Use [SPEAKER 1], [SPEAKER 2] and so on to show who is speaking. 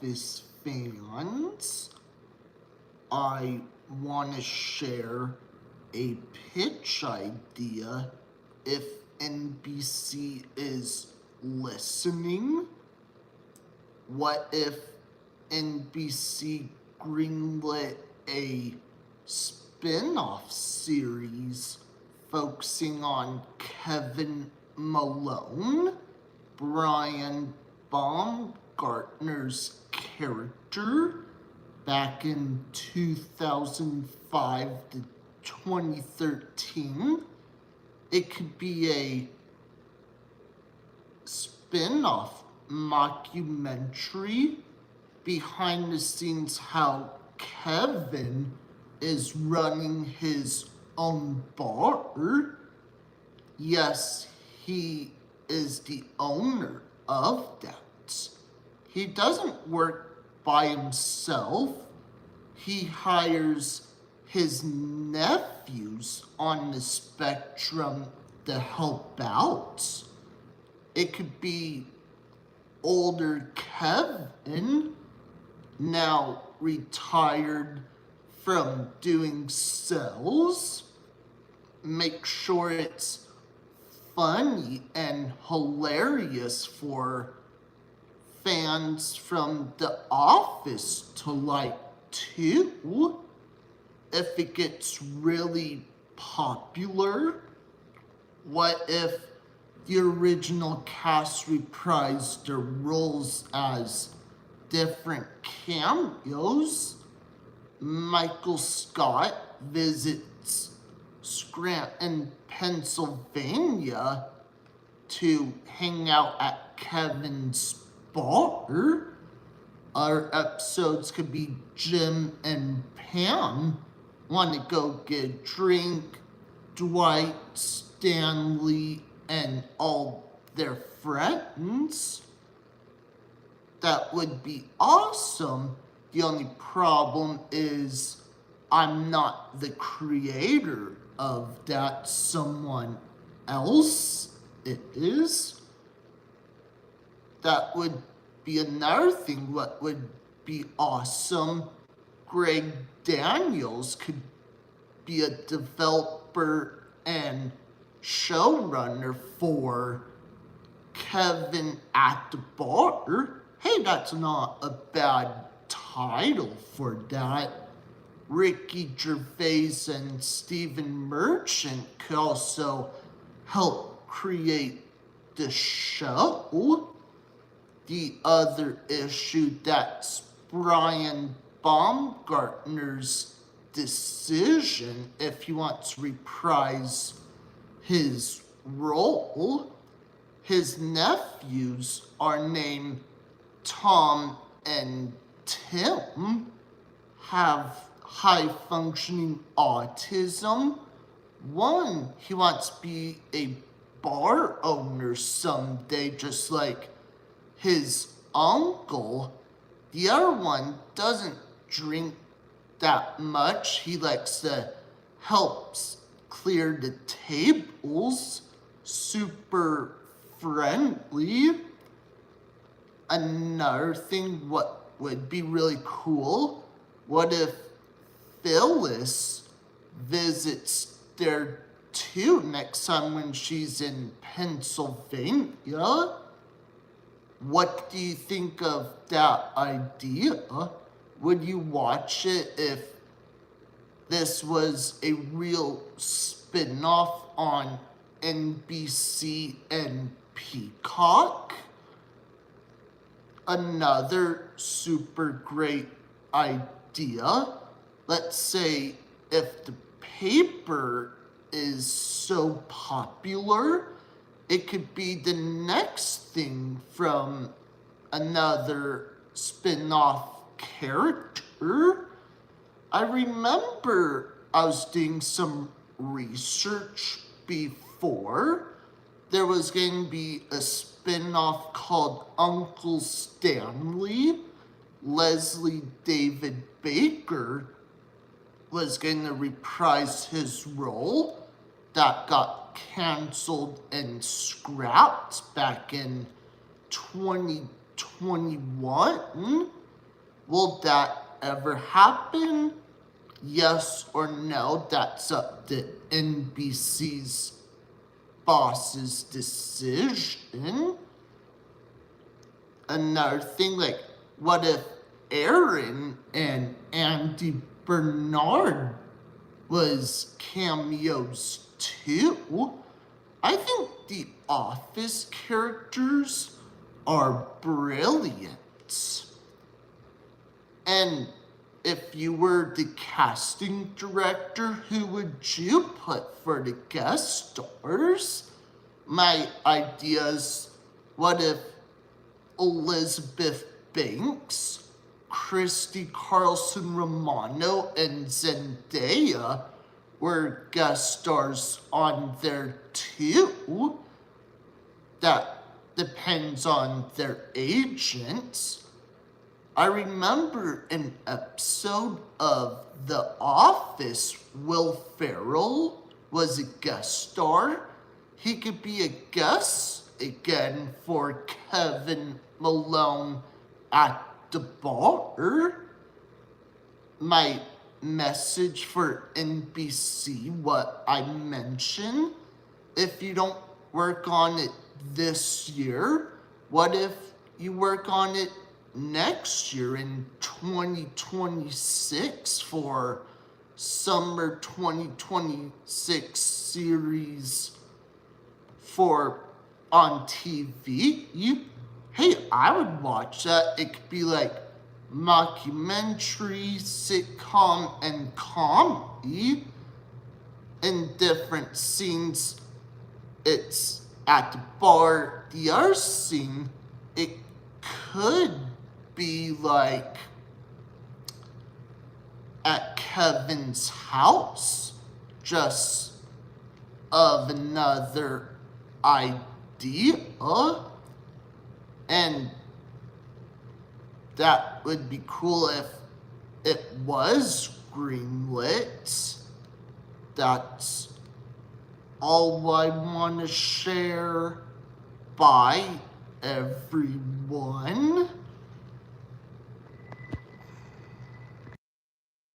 [SPEAKER 1] Office fans, I want to share a pitch idea if NBC is listening. What if NBC greenlit a spin-off series focusing on Kevin Malone, Brian Baumgartner's character back in 2005 to 2013? It could be a spin-off mockumentary behind the scenes how Kevin is running his own bar. Yes, he is the owner of that. He doesn't work by himself. He hires his nephews on the spectrum to help out. It could be older Kevin, now retired from doing sales. Make sure it's funny and hilarious for fans from The Office to like too. If it gets really popular, what if the original cast reprised their roles as different cameos? Michael Scott visits Scranton, Pennsylvania to hang out at Kevin's bar. Our episodes could be Jim and Pam want to go get a drink. Dwight, Stanley, and all their friends. That would be awesome. The only problem is I'm not the creator of that. Someone else is. That would be another thing. What would be awesome, Greg Daniels could be a developer and showrunner for Kevin at the Bar. Hey, that's not a bad title for that. Ricky Gervais and Stephen Merchant could also help create the show. The other issue, that's Brian Baumgartner's decision if he wants to reprise his role. His nephews are named Tom and Tim, have high-functioning autism. One, he wants to be a bar owner someday, just like his uncle. The other one doesn't drink that much. He likes to help clear the tables. Super friendly. Another thing, what would be really cool, what if Phyllis visits there too next time when she's in Pennsylvania? What do you think of that idea? Would you watch it if this was a real spin-off on NBC and Peacock? Another super great idea. Let's say if the paper is so popular, it could be the next thing from another spin-off character. I remember I was doing some research before. There was going to be a spin-off called Uncle Stanley. Leslie David Baker was going to reprise his role. That got canceled and scrapped back in 2021. Will that ever happen? Yes or no? That's up to NBC's boss's decision. Another thing, like, what if Aaron and Andy Bernard was cameos too? I think the Office characters are brilliant. And if you were the casting director, who would you put for the guest stars? My ideas, what if Elizabeth Banks, Christy Carlson Romano, and Zendaya were guest stars on there too? That depends on their agents. I remember an episode of The Office, Will Ferrell was a guest star. He could be a guest again for Kevin Malone at the bar. My message for NBC, what I mentioned, if you don't work on it this year, what if you work on it next year in 2026 for summer 2026 series for on TV? Hey, I would watch that. It could be like mockumentary, sitcom, and comedy in different scenes. It's at the bar. The other scene, it could be like at Kevin's house, just of another idea. And that would be cool if it was greenlit. That's all I want to share. Bye, everyone.